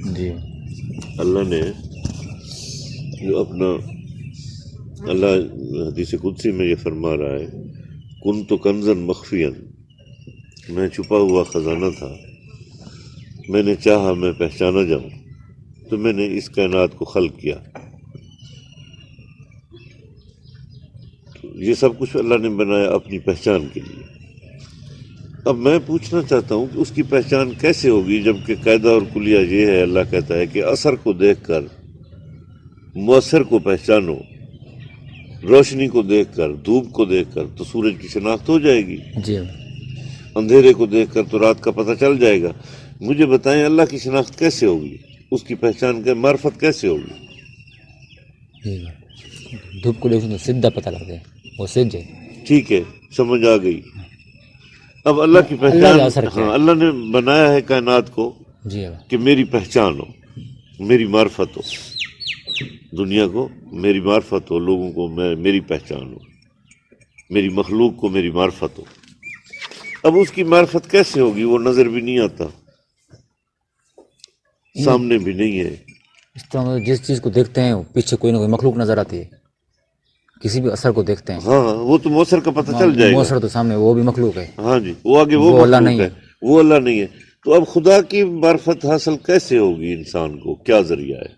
جی اللہ نے جو اپنا اللہ حدیث قدسی میں یہ فرما رہا ہے، کنت کنزا مخفیا، میں چھپا ہوا خزانہ تھا، میں نے چاہا میں پہچانا جاؤں تو میں نے اس کائنات کو خلق کیا۔ یہ سب کچھ اللہ نے بنایا اپنی پہچان کے لیے۔ اب میں پوچھنا چاہتا ہوں کہ اس کی پہچان کیسے ہوگی، جبکہ قاعدہ اور کلیہ یہ ہے، اللہ کہتا ہے کہ اثر کو دیکھ کر مؤثر کو پہچانو، روشنی کو دیکھ کر، دھوپ کو دیکھ کر تو سورج کی شناخت ہو جائے گی، جی اندھیرے کو دیکھ کر تو رات کا پتہ چل جائے گا۔ مجھے بتائیں اللہ کی شناخت کیسے ہوگی، اس کی پہچان کے معرفت کیسے ہوگی؟ جی دھوپ کو دیکھیں تو سیدھا پتہ لگتا ہے وہ سج ہے۔ ٹھیک ہے، سمجھ آ گئی۔ اب اللہ کی اللہ کا پہچان، اثر کیا ہاں ہے؟ اللہ نے بنایا ہے کائنات کو جی کہ میری پہچان ہو، میری معرفت ہو، دنیا کو میری معرفت ہو، لوگوں کو میری پہچان ہو، میری مخلوق کو میری معرفت ہو۔ اب اس کی معرفت کیسے ہوگی؟ وہ نظر بھی نہیں آتا، سامنے بھی نہیں ہے۔ اس طرح جس چیز کو دیکھتے ہیں پیچھے کوئی نہ کوئی مخلوق نظر آتی ہے، کسی بھی اثر کو دیکھتے ہیں ہاں وہ تو مؤثر کا پتہ چل جائے گا۔ مؤثر تو سامنے وہ بھی مخلوق ہے، ہاں جی، وہ آگے وہ اللہ مخلوق نہیں ہے، وہ اللہ نہیں ہے۔ تو اب خدا کی معرفت حاصل کیسے ہوگی؟ انسان کو کیا ذریعہ ہے؟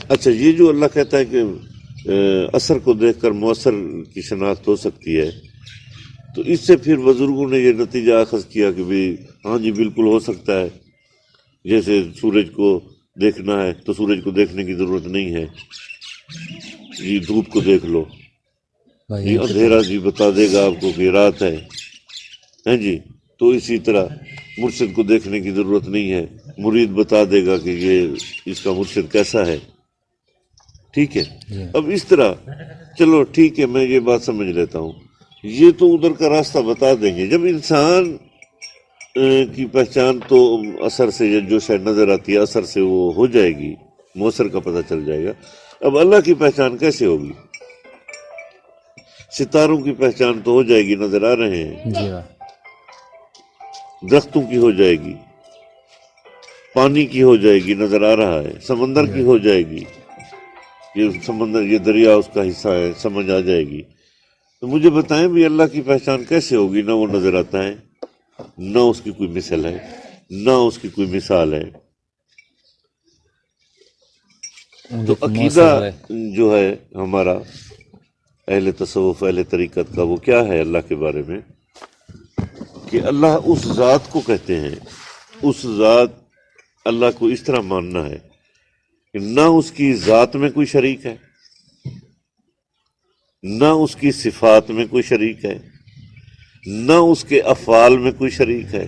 اچھا، یہ جو اللہ کہتا ہے کہ اثر کو دیکھ کر مؤثر کی شناخت ہو سکتی ہے، تو اس سے پھر بزرگوں نے یہ نتیجہ اخذ کیا کہ بھی ہاں جی بالکل ہو سکتا ہے۔ جیسے سورج کو دیکھنا ہے تو سورج کو دیکھنے کی ضرورت نہیں ہے، جی دھوپ کو دیکھ لو، جی اندھیرا جی بتا دے گا آپ کو کہ رات ہے، ہیں جی۔ تو اسی طرح مرشد کو دیکھنے کی ضرورت نہیں ہے، مرید بتا دے گا کہ یہ اس کا مرشد کیسا ہے، ٹھیک ہے۔ اب اس طرح چلو ٹھیک ہے، میں یہ بات سمجھ لیتا ہوں، یہ تو ادھر کا راستہ بتا دیں گے۔ جب انسان کی پہچان تو اثر سے، جو شاید نظر آتی ہے اثر سے وہ ہو جائے گی، مؤثر کا پتہ چل جائے گا۔ اب اللہ کی پہچان کیسے ہوگی؟ ستاروں کی پہچان تو ہو جائے گی، نظر آ رہے ہیں، جی درختوں کی ہو جائے گی، پانی کی ہو جائے گی، نظر آ رہا ہے، سمندر کی ہو جائے گی، یہ سمندر یہ دریا اس کا حصہ ہے، سمجھ آ جائے گی۔ تو مجھے بتائیں بھی اللہ کی پہچان کیسے ہوگی؟ نہ وہ نظر آتا ہے، نہ اس کی کوئی مثل ہے، نہ اس کی کوئی مثال ہے۔ تو عقیدہ جو ہے ہمارا اہل تصوف، اہل طریقت کا، وہ کیا ہے اللہ کے بارے میں؟ کہ اللہ اس ذات کو کہتے ہیں، اس ذات اللہ کو اس طرح ماننا ہے کہ نہ اس کی ذات میں کوئی شریک ہے، نہ اس کی صفات میں کوئی شریک ہے، نہ اس کے افعال میں کوئی شریک ہے۔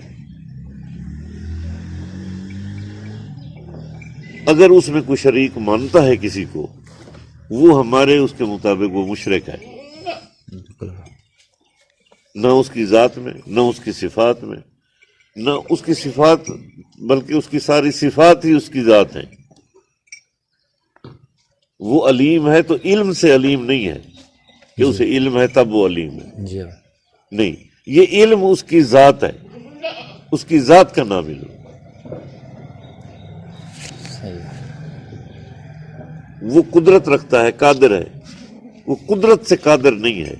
اگر اس میں کوئی شریک مانتا ہے کسی کو، وہ ہمارے اس کے مطابق وہ مشرک ہے، نہ اس کی ذات میں، نہ اس کی صفات میں، نہ اس کی صفات، بلکہ اس کی ساری صفات ہی اس کی ذات ہیں۔ وہ علیم ہے تو علم سے علیم نہیں ہے کہ اسے علم ہے تب وہ علیم ہے، نہیں، یہ علم اس کی ذات ہے، اس کی ذات کا نام علم۔ وہ قدرت رکھتا ہے، قادر ہے، وہ قدرت سے قادر نہیں ہے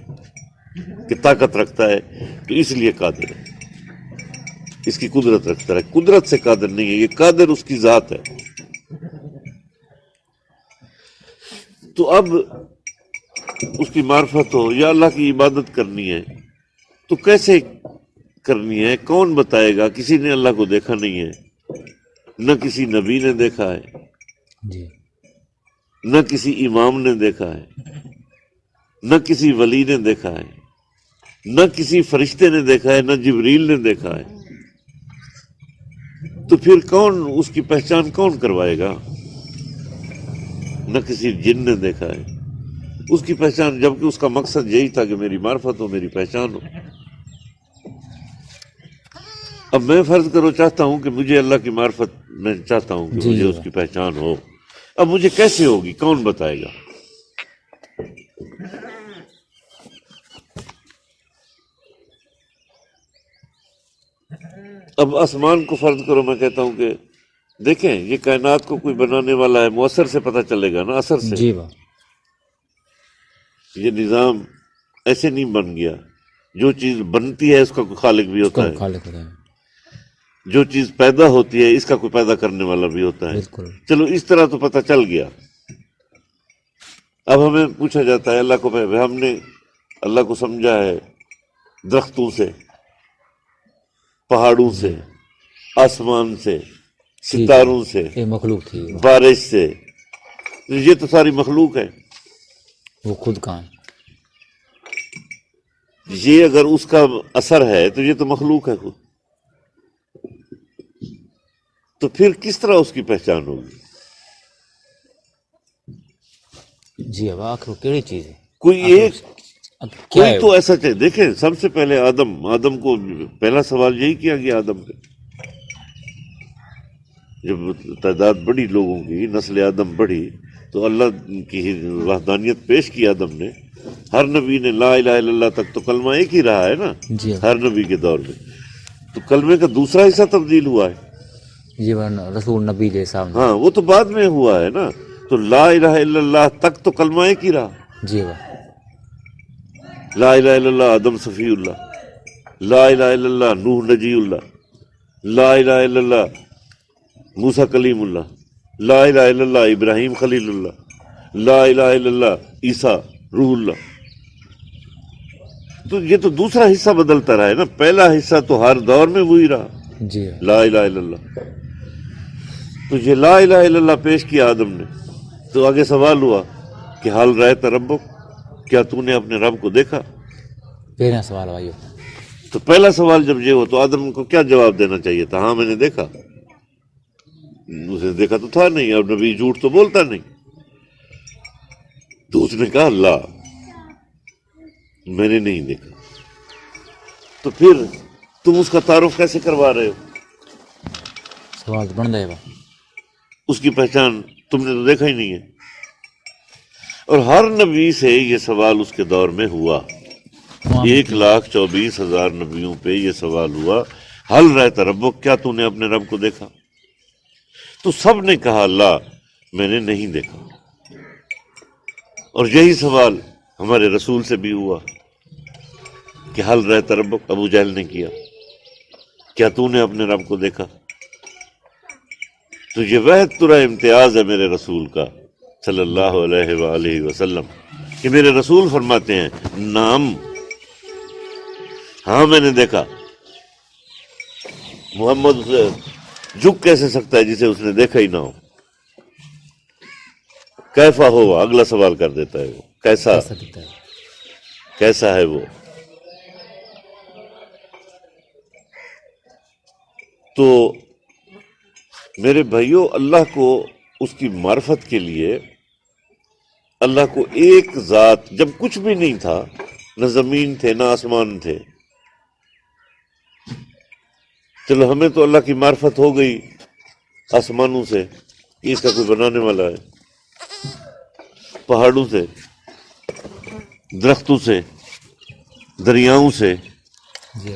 کہ طاقت رکھتا ہے تو اس لیے قادر ہے، اس کی قدرت رکھتا ہے، قدرت سے قادر نہیں ہے، یہ قادر اس کی ذات ہے۔ تو اب اس کی معرفت ہو یا اللہ کی عبادت کرنی ہے تو کیسے کرنی ہے؟ کون بتائے گا؟ کسی نے اللہ کو دیکھا نہیں ہے، نہ کسی نبی نے دیکھا ہے، نہ کسی امام نے دیکھا ہے، نہ کسی ولی نے دیکھا ہے، نہ کسی فرشتے نے دیکھا ہے، نہ جبریل نے دیکھا ہے۔ تو پھر کون اس کی پہچان کون کروائے گا؟ نہ کسی جن نے دیکھا ہے اس کی پہچان، جبکہ اس کا مقصد یہی تھا کہ میری معرفت ہو، میری پہچان ہو۔ اب میں فرض کرو چاہتا ہوں کہ مجھے اللہ کی معرفت، میں چاہتا ہوں کہ مجھے اس کی پہچان ہو، اب مجھے کیسے ہوگی؟ کون بتائے گا؟ اب آسمان کو فرض کرو، میں کہتا ہوں کہ دیکھیں یہ کائنات کو کوئی بنانے والا ہے، مؤثر سے پتہ چلے گا نا، اثر سے. جی واہ. یہ نظام ایسے نہیں بن گیا. جو چیز بنتی ہے اس کا کوئی خالق بھی ہوتا ہے، خالق ہوتا ہے. جو چیز پیدا ہوتی ہے اس کا کوئی پیدا کرنے والا بھی ہوتا ہے. بالکل. چلو اس طرح تو پتہ چل گیا. اب ہمیں پوچھا جاتا ہے اللہ کو، ہم نے اللہ کو سمجھا ہے درختوں سے، پہاڑوں سے، آسمان سے، ستاروں سے، یہ مخلوق تھی، بارش سے. یہ تو ساری مخلوق ہے. وہ خود کہاں؟ یہ اگر اس کا اثر ہے تو یہ تو مخلوق ہے خود. تو پھر کس طرح اس کی پہچان ہوگی؟ جی اب آخر کیڑی چیز ہے؟ کوئی ایک کیا کوئی ہے؟ تو ایسا چاہیے. دیکھیں سب سے پہلے آدم کو پہلا سوال یہی کیا گیا آدم کا. جب تعداد بڑھی لوگوں کی، نسل آدم بڑھی، تو اللہ کی وحدانیت پیش کی آدم نے. ہر نبی نے لا الہ الا اللہ تک تو کلمہ ایک ہی رہا ہے نا جی ہر نبی کے دور میں. تو کلمے کا دوسرا حصہ تبدیل ہوا ہے. جی رسول نبی جیسا. ہاں وہ تو بعد میں ہوا ہے نا. تو لا الہ الا اللہ تک تو کلمہ ایک ہی رہا. جی واہ. لا الہ الا اللہ آدم صفی اللہ، لا الہ الا اللہ نوح نجی اللہ، لا الہ الا اللہ موسیٰ کلیم اللہ، لا الہ الا اللہ ابراہیم خلیل اللہ، لا الہ الا اللہ عیسیٰ روح اللہ. تو یہ تو دوسرا حصہ بدلتا رہا ہے نا. پہلا حصہ تو ہر دور میں وہی رہا، جی لا الہ الا اللہ. تو یہ لا الہ الا اللہ پیش کیا آدم نے. تو آگے سوال ہوا کہ حال رأیت ربک، کیا تو نے اپنے رب کو دیکھا؟ پہلا سوال بھائیو. تو پہلا سوال جب یہ ہو تو آدم کو کیا جواب دینا چاہیے تھا؟ ہاں میں نے دیکھا. اس نے دیکھا تو تھا نہیں، اور نبی جھوٹ تو بولتا نہیں. تو اس نے کہا اللہ میں نے نہیں دیکھا. تو پھر تم اس کا تعارف کیسے کروا رہے ہو؟ سوال بن رہے با. اس کی پہچان تم نے تو دیکھا ہی نہیں ہے. اور ہر نبی سے یہ سوال اس کے دور میں ہوا. 1,24,000 نبیوں پہ یہ سوال ہوا، حل رأیت ربک، کیا تو نے اپنے رب کو دیکھا؟ تو سب نے کہا اللہ میں نے نہیں دیکھا. اور یہی سوال ہمارے رسول سے بھی ہوا کہ حل رأیت ربک. ابو جہل نے کیا، کیا تو نے اپنے رب کو دیکھا؟ تو یہ وحد ترا امتیاز ہے میرے رسول کا صلی اللہ علیہ وآلہ وسلم کہ میرے رسول فرماتے ہیں نام، ہاں میں نے دیکھا. محمد اسے جھک کیسے سکتا ہے جسے اس نے دیکھا ہی نہ ہو؟ کیفا ہوا، اگلا سوال کر دیتا ہے وہ. کیسا دکھتا ہے؟ کیسا ہے وہ؟ تو میرے بھائیوں، اللہ کو اس کی معرفت کے لیے اللہ کو ایک ذات، جب کچھ بھی نہیں تھا، نہ زمین تھے نہ آسمان تھے. چلو ہمیں تو اللہ کی معرفت ہو گئی آسمانوں سے کہ اس کا کوئی بنانے والا ہے، پہاڑوں سے، درختوں سے، دریاؤں سے. جی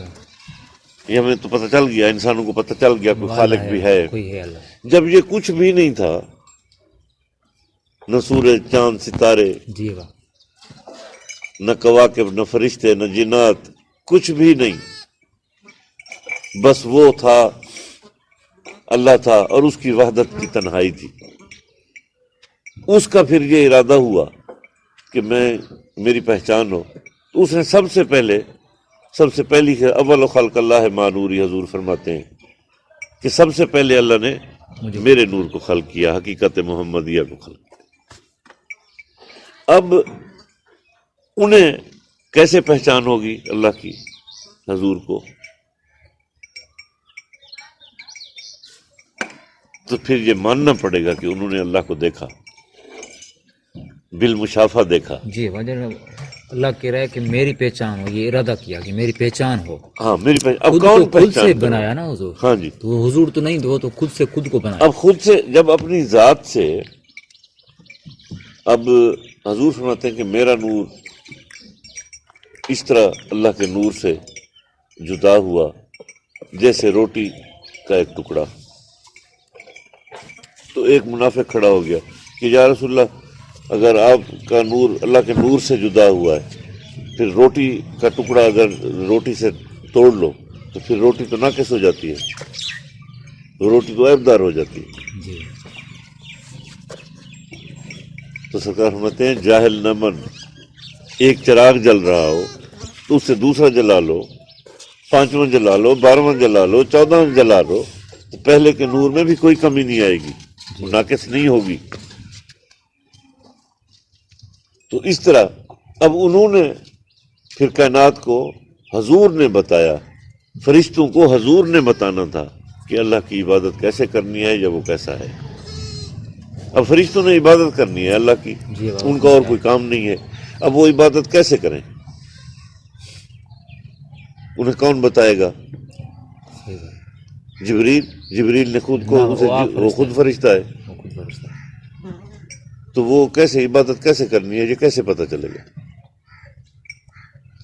یہ ہمیں تو پتہ چل گیا، انسانوں کو پتہ چل گیا کوئی خالق بھی ہے. کوئی ہے اللہ. جب یہ کچھ بھی نہیں تھا، نہ سورج چاند ستارے، جی واہ. نہ کواکب، نہ فرشتے، نہ جنات، کچھ بھی نہیں، بس وہ تھا، اللہ تھا، اور اس کی وحدت کی تنہائی تھی. اس کا پھر یہ ارادہ ہوا کہ میری پہچان ہو. تو اس نے سب سے پہلی اول خلق اللہ ما نوری، حضور فرماتے ہیں کہ سب سے پہلے اللہ نے میرے نور کو خلق کیا، حقیقت محمدیہ کو خلق کیا. اب انہیں کیسے پہچان ہوگی اللہ کی حضور کو؟ تو پھر یہ ماننا پڑے گا کہ انہوں نے اللہ کو دیکھا، بالمشافہ دیکھا. جی وجہ اللہ کہہ رہا ہے کہ میری پہچان ہو، یہ ارادہ کیا کہ میری پہچان ہو. ہاں میری پہچان. اب خود کون کو خود پہچان سے کرے؟ بنایا نا حضور. ہاں جی. تو وہ حضور تو نہیں، وہ تو خود سے خود کو بنایا. اب خود سے جب اپنی ذات سے، اب حضور فرماتے ہیں کہ میرا نور اس طرح اللہ کے نور سے جدا ہوا جیسے روٹی کا ایک ٹکڑا. تو ایک منافق کھڑا ہو گیا کہ یا رسول اللہ اگر آپ کا نور اللہ کے نور سے جدا ہوا ہے پھر روٹی کا ٹکڑا اگر روٹی سے توڑ لو تو پھر روٹی تو ناقص ہو جاتی ہے، روٹی تو عیب دار ہو جاتی ہے. جی تو سرکار فرماتے ہیں جاہل نہ من، ایک چراغ جل رہا ہو تو اس سے دوسرا جلا لو، 5واں جلا لو، 12واں جلا لو، 14واں جلا لو، تو پہلے کے نور میں بھی کوئی کمی نہیں آئے گی، وہ ناقص نہیں ہوگی. تو اس طرح اب انہوں نے پھر کائنات کو حضور نے بتایا، فرشتوں کو حضور نے بتانا تھا کہ اللہ کی عبادت کیسے کرنی ہے یا وہ کیسا ہے. اب فرشتوں نے عبادت کرنی ہے اللہ کی، جی ان کا اور کوئی کام نہیں ہے. اب وہ عبادت کیسے کریں؟ انہیں کون بتائے گا؟ صحیح بات. جبریل نے خود کو نہ، وہ خود فرشتہ ہے، وہ خود فرشتہ ہے. تو وہ کیسے عبادت کیسے کرنی ہے یہ کیسے پتہ چلے گا؟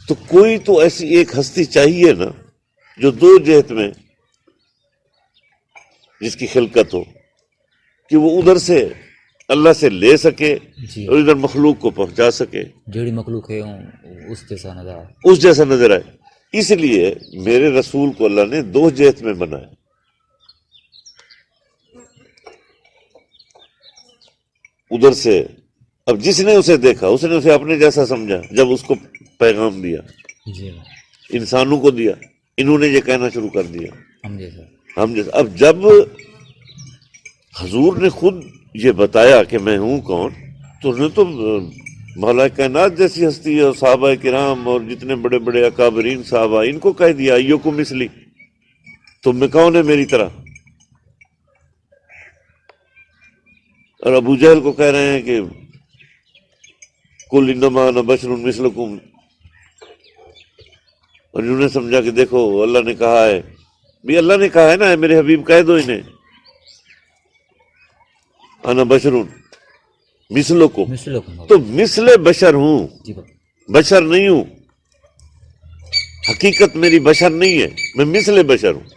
تو کوئی تو ایسی ایک ہستی چاہیے نا جو دو جہت میں جس کی خلقت ہو کہ وہ ادھر سے اللہ سے لے سکے جی اور ادھر مخلوق کو پہنچا سکے، جیڑی مخلوق ہے اس جیسا نظر آئے. اس جیسا نظر آئے. اس لیے میرے رسول کو اللہ نے دو جہت میں بنایا. ادھر سے اب جس نے اسے دیکھا اس نے اسے اپنے جیسا سمجھا، جب اس کو پیغام دیا جی انسانوں کو دیا، انہوں نے یہ کہنا شروع کر دیا ہم جیسا. ہم جیسا. اب جب حضور نے خود یہ بتایا کہ میں ہوں کون، تو انہوں نے تو مولا کائنات جیسی ہستی اور صحابہ کرام اور جتنے بڑے بڑے اکابرین صحابہ ان کو کہہ دیا ایوکم مثلی، تم میں کون ہے میری طرح. اور ابو جہل کو کہہ رہے ہیں کہ کل انما انا بشر مثلکم، اور انہوں نے سمجھا کہ دیکھو اللہ نے کہا ہے، بھی اللہ نے کہا ہے نا میرے حبیب کہہ دو انہیں انا بشر مثلکم، تو مثل بشر ہوں، بشر نہیں ہوں. حقیقت میری بشر نہیں ہے، میں مثل بشر ہوں،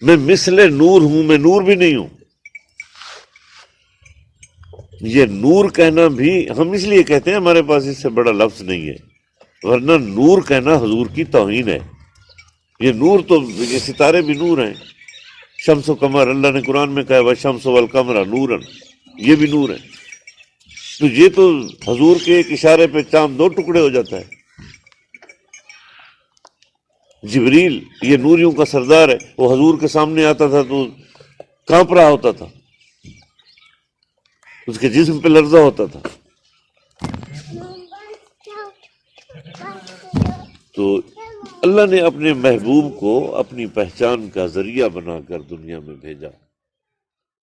میں مثل نور ہوں، میں نور بھی نہیں ہوں. یہ نور کہنا بھی ہم اس لیے کہتے ہیں ہمارے پاس اس سے بڑا لفظ نہیں ہے، ورنہ نور کہنا حضور کی توہین ہے. یہ نور تو یہ ستارے بھی نور ہیں، شمس و قمر اللہ نے قرآن میں کہا والشمس والقمر نورن، یہ بھی نور ہے. تو یہ تو حضور کے ایک اشارے پہ چاند دو ٹکڑے ہو جاتا ہے. جبریل یہ نوریوں کا سردار ہے، وہ حضور کے سامنے آتا تھا تو کانپ رہا ہوتا تھا، اس کے جسم پہ لرزہ ہوتا تھا. تو اللہ نے اپنے محبوب کو اپنی پہچان کا ذریعہ بنا کر دنیا میں بھیجا.